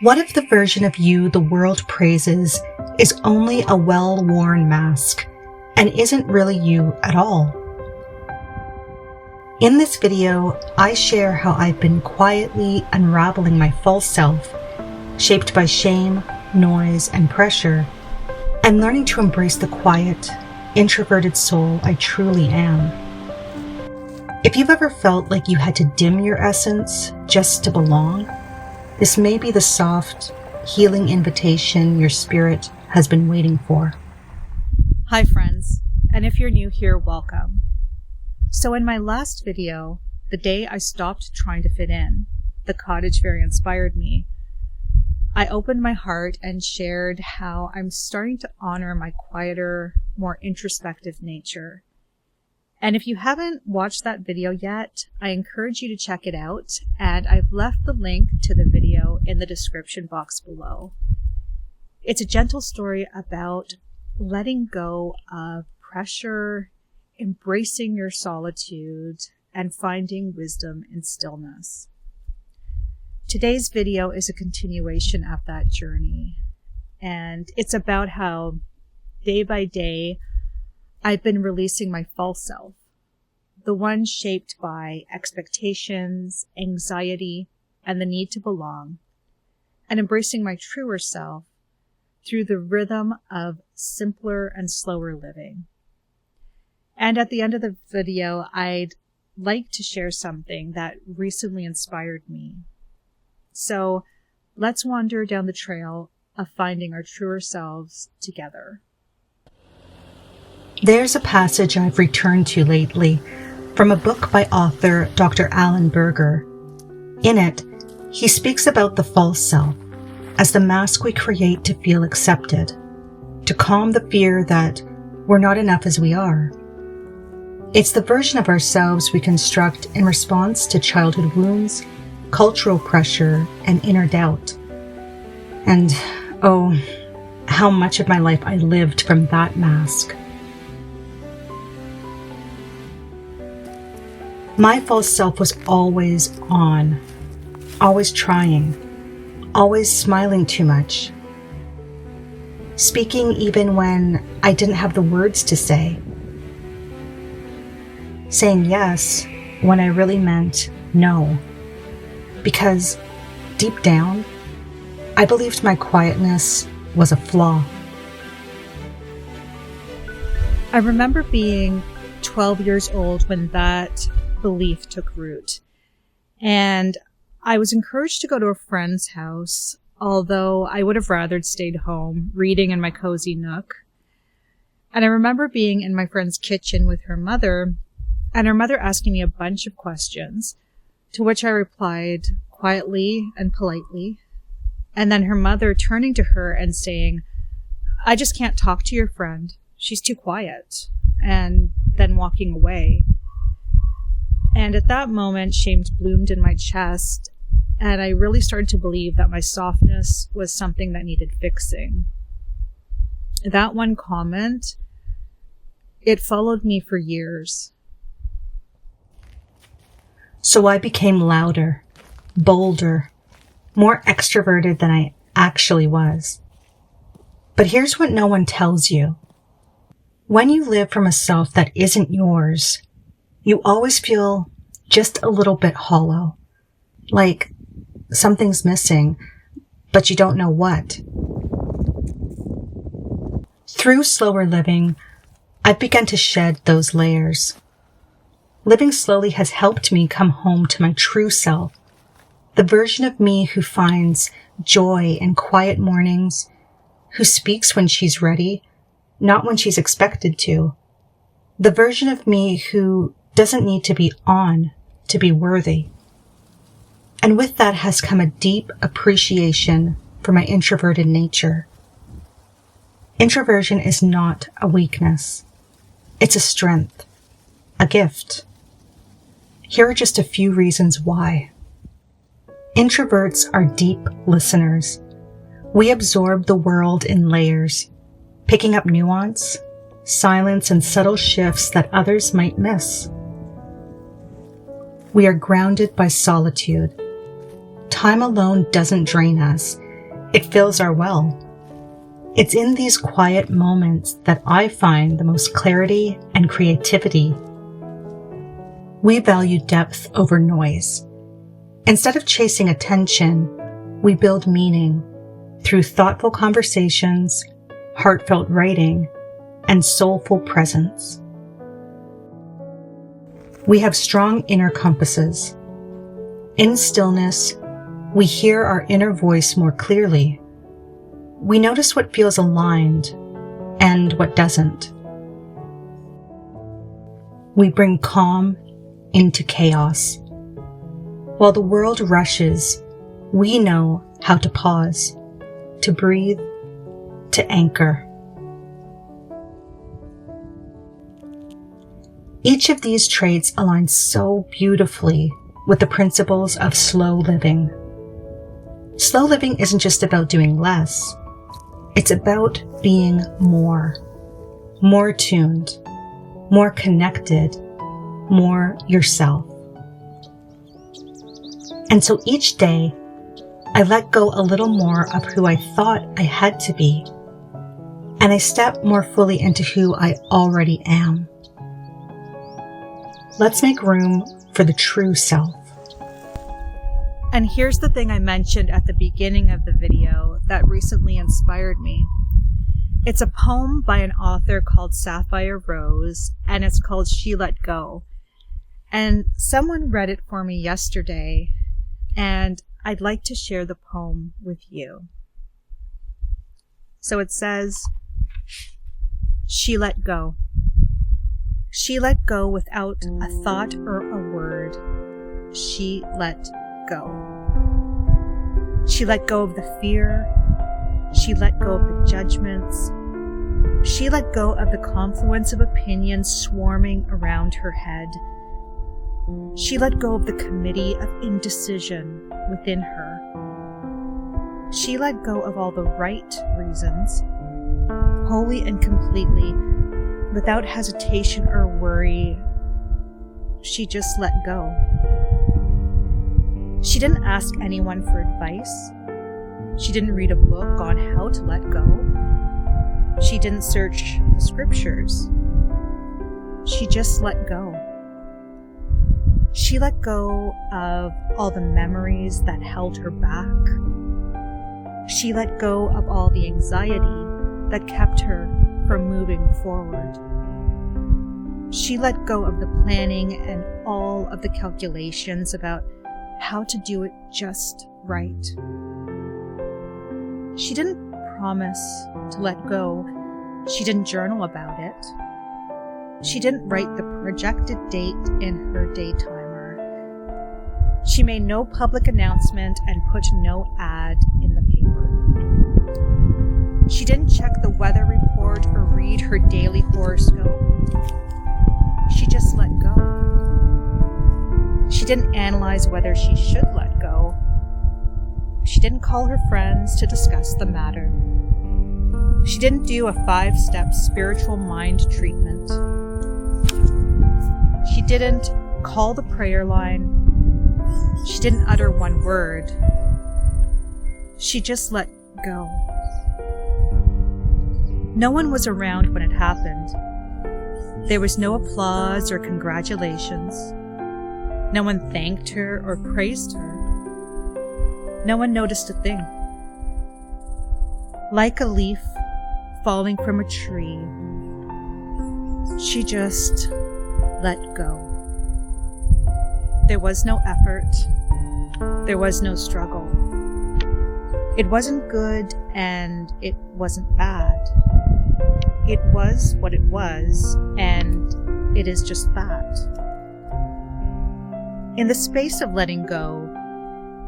What if the version of you the world praises is only a well-worn mask and isn't really you at all? In this video, I share how I've been quietly unraveling my false self, shaped by shame, noise, and pressure, and learning to embrace the quiet, introverted soul I truly am. If you've ever felt like you had to dim your essence just to belong, this may be the soft, healing invitation your spirit has been waiting for. Hi friends, and if you're new here, welcome. So in my last video, the day I stopped trying to fit in, the Cottage Fairy inspired me. I opened my heart and shared how I'm starting to honor my quieter, more introspective nature. And if you haven't watched that video yet, I encourage you to check it out, and I've left the link to the video in the description box below. It's a gentle story about letting go of pressure, embracing your solitude, and finding wisdom in stillness. Today's video is a continuation of that journey, and it's about how day by day I've been releasing my false self, the one shaped by expectations, anxiety, and the need to belong, and embracing my truer self through the rhythm of simpler and slower living. And at the end of the video, I'd like to share something that recently inspired me. So let's wander down the trail of finding our truer selves together. There's a passage I've returned to lately from a book by author Dr. Berger. In it, he speaks about the false self as the mask we create to feel accepted, to calm the fear that we're not enough as we are. It's the version of ourselves we construct in response to childhood wounds, cultural pressure, and inner doubt. And, oh, how much of my life I lived from that mask. My false self was always on, always trying, always smiling too much, speaking even when I didn't have the words to say, saying yes when I really meant no, because deep down, I believed my quietness was a flaw. I remember being 12 years old when that belief took root, and I was encouraged to go to a friend's house, although I would have rather stayed home reading in my cozy nook. And I remember being in my friend's kitchen with her mother, and her mother asking me a bunch of questions, to which I replied quietly and politely, and then her mother turning to her and saying, "I just can't talk to your friend. She's too quiet," and then walking away. And at that moment, shame bloomed in my chest, and I really started to believe that my softness was something that needed fixing. That one comment, it followed me for years. So I became louder, bolder, more extroverted than I actually was. But here's what no one tells you. When you live from a self that isn't yours, you always feel just a little bit hollow, like something's missing, but you don't know what. Through slower living, I've begun to shed those layers. Living slowly has helped me come home to my true self, the version of me who finds joy in quiet mornings, who speaks when she's ready, not when she's expected to, the version of me who doesn't need to be on to be worthy. And with that has come a deep appreciation for my introverted nature. Introversion is not a weakness. It's a strength, a gift. Here are just a few reasons why. Introverts are deep listeners. We absorb the world in layers, picking up nuance, silence, and subtle shifts that others might miss. We are grounded by solitude. Time alone doesn't drain us. It fills our well. It's in these quiet moments that I find the most clarity and creativity. We value depth over noise. Instead of chasing attention, we build meaning through thoughtful conversations, heartfelt writing, and soulful presence. We have strong inner compasses. In stillness, we hear our inner voice more clearly. We notice what feels aligned and what doesn't. We bring calm into chaos. While the world rushes, we know how to pause, to breathe, to anchor. Each of these traits aligns so beautifully with the principles of slow living. Slow living isn't just about doing less. It's about being more tuned, more connected, more yourself. And so each day, I let go a little more of who I thought I had to be, and I step more fully into who I already am. Let's make room for the true self. And here's the thing I mentioned at the beginning of the video that recently inspired me. It's a poem by an author called Sapphire Rose, and it's called She Let Go. And someone read it for me yesterday, and I'd like to share the poem with you. So it says, She let go. She let go without a thought or a word. She let go. She let go of the fear. She let go of the judgments. She let go of the confluence of opinions swarming around her head. She let go of the committee of indecision within her. She let go of all the right reasons, wholly and completely, without hesitation or worry. She just let go. She didn't ask anyone for advice. She didn't read a book on how to let go. She didn't search the scriptures. She just let go. She let go of all the memories that held her back. She let go of all the anxiety that kept her from moving forward. She let go of the planning and all of the calculations about how to do it just right. She didn't promise to let go. She didn't journal about it. She didn't write the projected date in her day timer. She made no public announcement and put no ad in the paper. She didn't check the weather report or read her daily horoscope. She just let go. She didn't analyze whether she should let go. She didn't call her friends to discuss the matter. She didn't do a 5-step spiritual mind treatment. She didn't call the prayer line. She didn't utter one word. She just let go. No one was around when it happened. There was no applause or congratulations. No one thanked her or praised her. No one noticed a thing. Like a leaf falling from a tree, she just let go. There was no effort. There was no struggle. It wasn't good and it wasn't bad. It was what it was, and it is just that. In the space of letting go,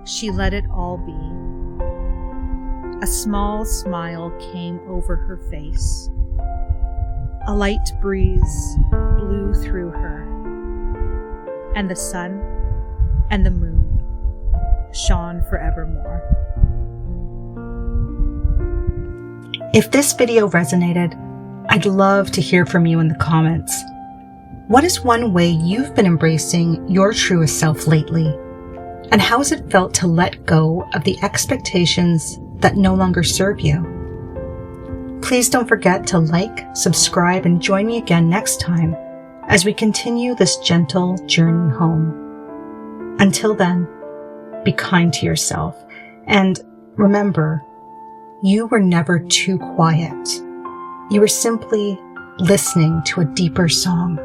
she let it all be. A small smile came over her face. A light breeze blew through her, and the sun and the moon shone forevermore. If this video resonated, I'd love to hear from you in the comments. What is one way you've been embracing your truest self lately? And how has it felt to let go of the expectations that no longer serve you. Please don't forget to like, subscribe, and join me again next time as we continue this gentle journey home. Until then, be kind to yourself, and remember, you were never too quiet. You were simply listening to a deeper song.